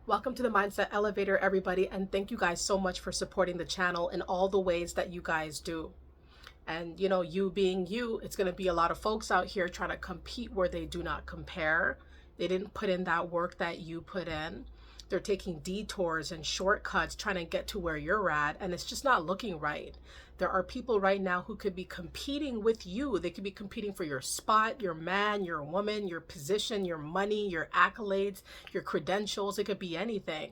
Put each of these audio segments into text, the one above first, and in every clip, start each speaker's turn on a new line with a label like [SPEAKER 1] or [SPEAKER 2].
[SPEAKER 1] Welcome to the Mindset Elevator, everybody, and thank you guys so much for supporting the channel in all the ways that you guys do. And you being you, it's going to be a lot of folks out here trying to compete where they do not compare. They didn't put in that work that you put in. They're taking detours and shortcuts trying to get to where you're at, and it's just not looking right. There are people right now who could be competing with you. They could be competing for your spot, your man, your woman, your position, your money, your accolades, your credentials. It could be anything.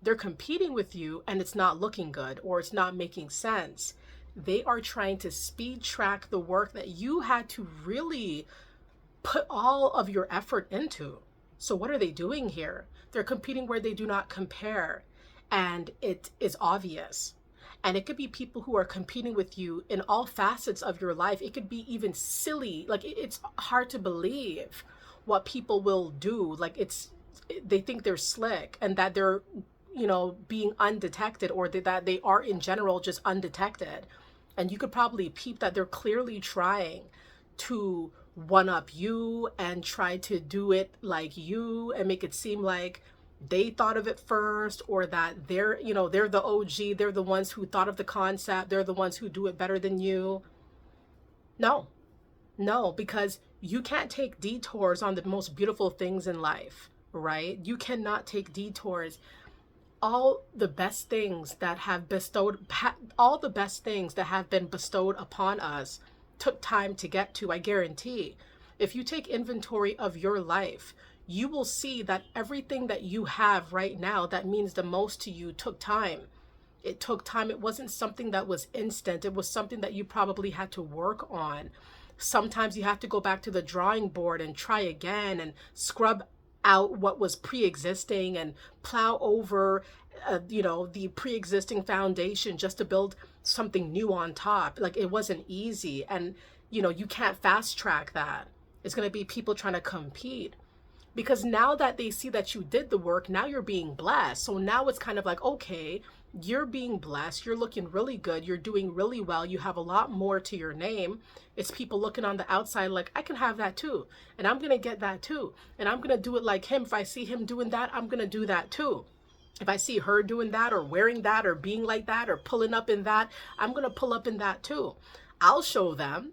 [SPEAKER 1] They're competing with you and it's not looking good or it's not making sense. They are trying to speed track the work that you had to really put all of your effort into. So what are they doing here? They're competing where they do not compare. And it is obvious. And it could be people who are competing with you in all facets of your life. It could be even silly. Like it's hard to believe what people will do. They think they're slick and that they're, being undetected, or that they are in general just undetected. And you could probably peep that they're clearly trying to one up you and try to do it like you and make it seem like they thought of it first, or that they're the OG, they're the ones who thought of the concept, they're the ones who do it better than you. No, because you can't take detours on the most beautiful things in life, right? You cannot take detours. All the best things that have been bestowed upon us took time to get to. I guarantee if you take inventory of your life, you will see that everything that you have right now that means the most to you took time. It took time. It wasn't something that was instant. It was something that you probably had to work on. Sometimes you have to go back to the drawing board and try again and scrub out what was pre-existing and plow over the pre-existing foundation just to build something new on top. Like, it wasn't easy, and you can't fast track that. It's going to be people trying to compete, because now that they see that you did the work, now you're being blessed. So now it's kind of like, okay, you're being blessed, you're looking really good, you're doing really well, you have a lot more to your name. It's people looking on the outside like, I can have that too, and I'm gonna get that too, and I'm gonna do it like him. If I see him doing that, I'm gonna do that too. If I see her doing that or wearing that or being like that or pulling up in that, I'm gonna pull up in that too. I'll show them.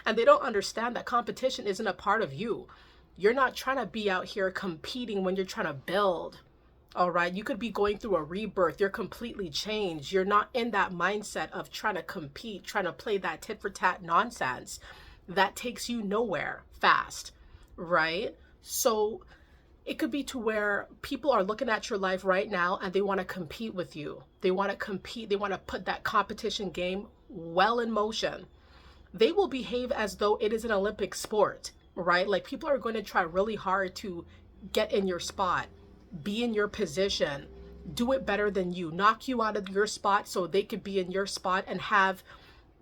[SPEAKER 1] And they don't understand that competition isn't a part of you. You're not trying to be out here competing when you're trying to build. All right. You could be going through a rebirth. You're completely changed. You're not in that mindset of trying to compete, trying to play that tit for tat nonsense that takes you nowhere fast. Right. So it could be to where people are looking at your life right now and they want to compete with you. They want to compete. They want to put that competition game well in motion. They will behave as though it is an Olympic sport, right? Like, people are going to try really hard to get in your spot, be in your position, do it better than you, knock you out of your spot so they could be in your spot and have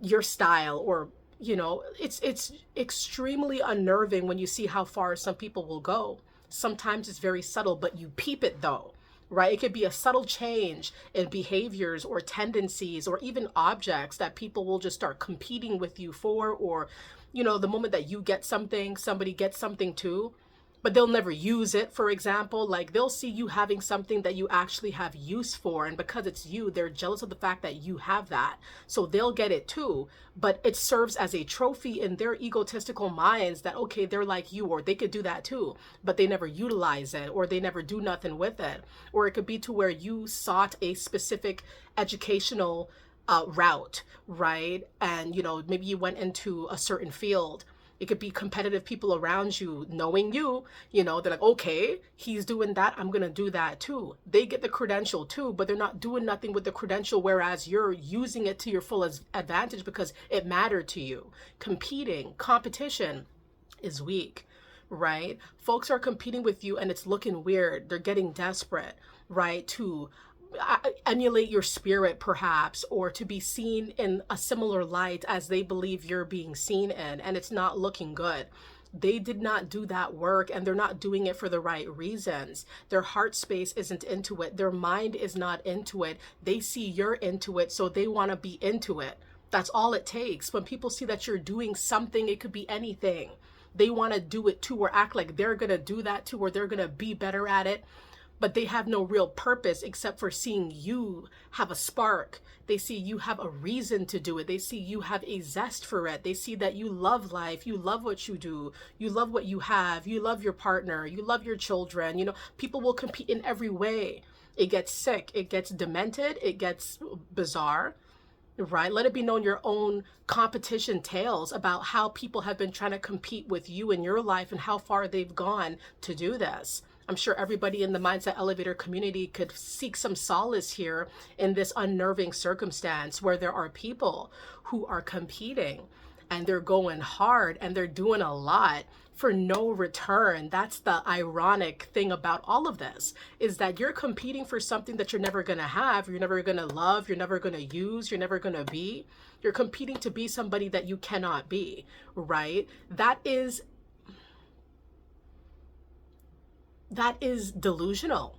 [SPEAKER 1] your style. Or it's extremely unnerving when you see how far some people will go. Sometimes it's very subtle, but you peep it though, right? It could be a subtle change in behaviors or tendencies or even objects that people will just start competing with you for. Or the moment that you get something, somebody gets something too, but they'll never use it. For example, like, they'll see you having something that you actually have use for, and because it's you, they're jealous of the fact that you have that, so they'll get it too. But it serves as a trophy in their egotistical minds that, okay, they're like you, or they could do that too, but they never utilize it, or they never do nothing with it. Or it could be to where you sought a specific educational route, right? And maybe you went into a certain field. It could be competitive people around you knowing they're like, okay, he's doing that, I'm going to do that too. They get the credential too, but they're not doing nothing with the credential, whereas you're using it to your full advantage because it mattered to you. Competition is weak, right? Folks are competing with you and it's looking weird. They're getting desperate, right? To emulate your spirit perhaps, or to be seen in a similar light as they believe you're being seen in, and it's not looking good. They did not do that work, and they're not doing it for the right reasons. Their heart space isn't into it. Their mind is not into it. They see you're into it, so they want to be into it. That's all it takes. When people see that you're doing something, it could be anything, they want to do it too, or act like they're going to do that too, or they're going to be better at it. but they have no real purpose except for seeing you have a spark. They see you have a reason to do it. They see you have a zest for it. They see that you love life. You love what you do. You love what you have. You love your partner. You love your children. You know, people will compete in every way. It gets sick. It gets demented. It gets bizarre. Right? Let it be known your own competition tales about how people have been trying to compete with you in your life and how far they've gone to do this. I'm sure everybody in the Mindset Elevator community could seek some solace here in this unnerving circumstance where there are people who are competing and they're going hard and they're doing a lot for no return. That's the ironic thing about all of this, is that you're competing for something that you're never going to have, you're never going to love, you're never going to use, you're never going to be. You're competing to be somebody that you cannot be, right? That is delusional,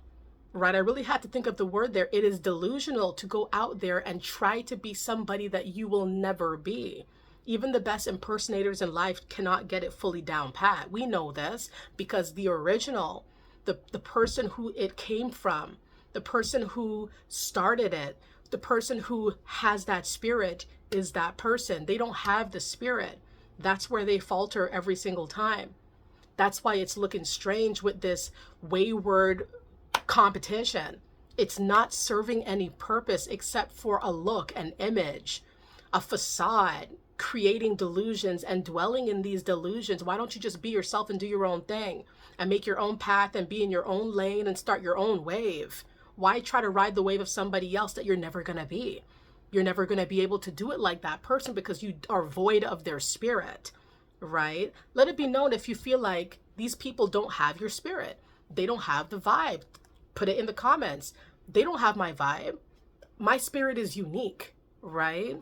[SPEAKER 1] right? I really had to think of the word there. It is delusional to go out there and try to be somebody that you will never be. Even the best impersonators in life cannot get it fully down pat. We know this because the original, the person who it came from, the person who started it, the person who has that spirit is that person. They don't have the spirit. That's where they falter every single time. That's why it's looking strange with this wayward competition. It's not serving any purpose except for a look, an image, a facade, creating delusions and dwelling in these delusions. Why don't you just be yourself and do your own thing and make your own path and be in your own lane and start your own wave? Why try to ride the wave of somebody else that you're never going to be? You're never going to be able to do it like that person because you are void of their spirit, right? Let it be known if you feel like these people don't have your spirit. They don't have the vibe. Put it in the comments. They don't have my vibe. My spirit is unique, right?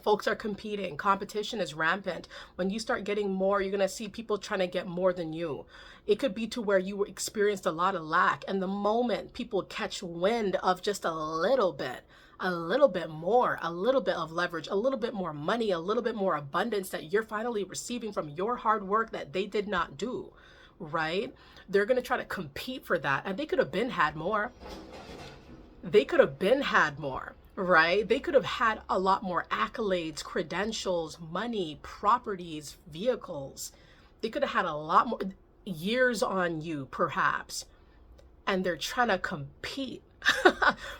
[SPEAKER 1] Folks are competing. Competition is rampant. When you start getting more, you're going to see people trying to get more than you. It could be to where you experienced a lot of lack. And the moment people catch wind of just a little bit more, a little bit of leverage, a little bit more money, a little bit more abundance that you're finally receiving from your hard work that they did not do, right? They're going to try to compete for that. And they could have been had more. They could have been had more. Right? They could have had a lot more accolades, credentials, money, properties, vehicles. They could have had a lot more years on you, perhaps. And they're trying to compete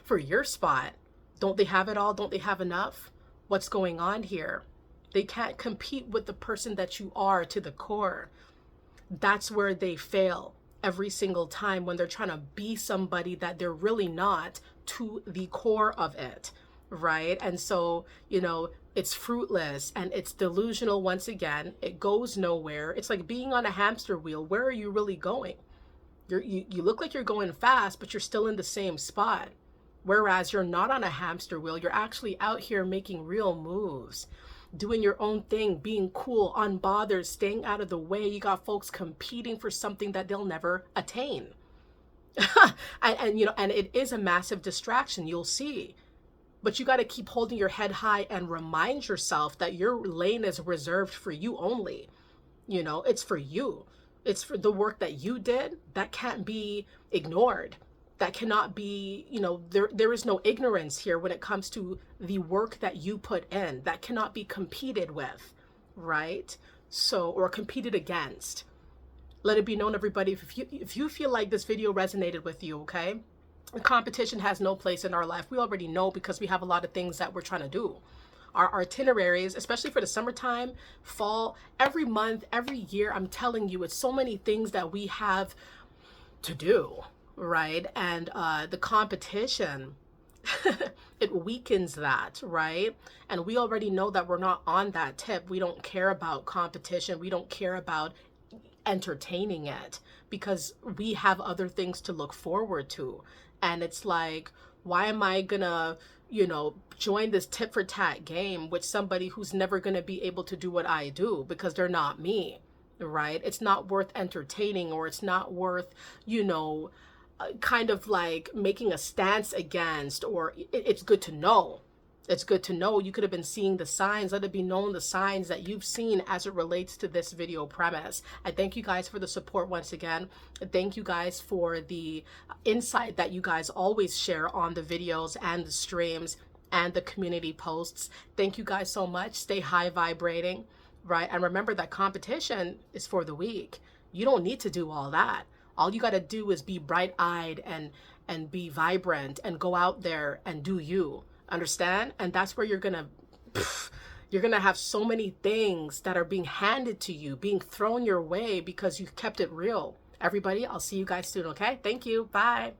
[SPEAKER 1] for your spot. Don't they have it all? Don't they have enough? What's going on here? They can't compete with the person that you are to the core. That's where they fail every single time, when they're trying to be somebody that they're really not to the core of it, right? And so, you know, it's fruitless and it's delusional once again. It goes nowhere. It's like being on a hamster wheel. Where are you really going? You look like you're going fast, but you're still in the same spot. Whereas you're not on a hamster wheel. You're actually out here making real moves, doing your own thing, being cool, unbothered, staying out of the way. You got folks competing for something that they'll never attain. and you know, and it is a massive distraction, you'll see. But you got to keep holding your head high and remind yourself that your lane is reserved for you only. You know, it's for you. It's for the work that you did. That can't be ignored. That cannot be, you know, there is no ignorance here when it comes to the work that you put in. That cannot be competed with, right? So, or competed against. Let it be known, everybody, if you feel like this video resonated with you, okay? Competition has no place in our life. We already know because we have a lot of things that we're trying to do. Our itineraries, especially for the summertime, fall, every month, every year, I'm telling you, it's so many things that we have to do, right? And the competition, it weakens that, right? And we already know that we're not on that tip. We don't care about competition. We don't care about entertaining it because we have other things to look forward to. And it's like, why am I gonna, you know, join this tit for tat game with somebody who's never gonna be able to do what I do because they're not me, right? It's not worth entertaining, or it's not worth, you know, kind of like making a stance against, or it's good to know, It's good to know. You could have been seeing the signs. Let it be known the signs that you've seen as it relates to this video premise. I thank you guys for the support once again. Thank you guys for the insight that you guys always share on the videos and the streams and the community posts. Thank you guys so much. Stay high vibrating, right? And remember that competition is for the weak. You don't need to do all that. All you got to do is be bright-eyed and be vibrant and go out there and do you. Understand? And that's where you're gonna have so many things that are being handed to you, being thrown your way because you kept it real. Everybody, I'll see you guys soon, okay? Thank you. Bye.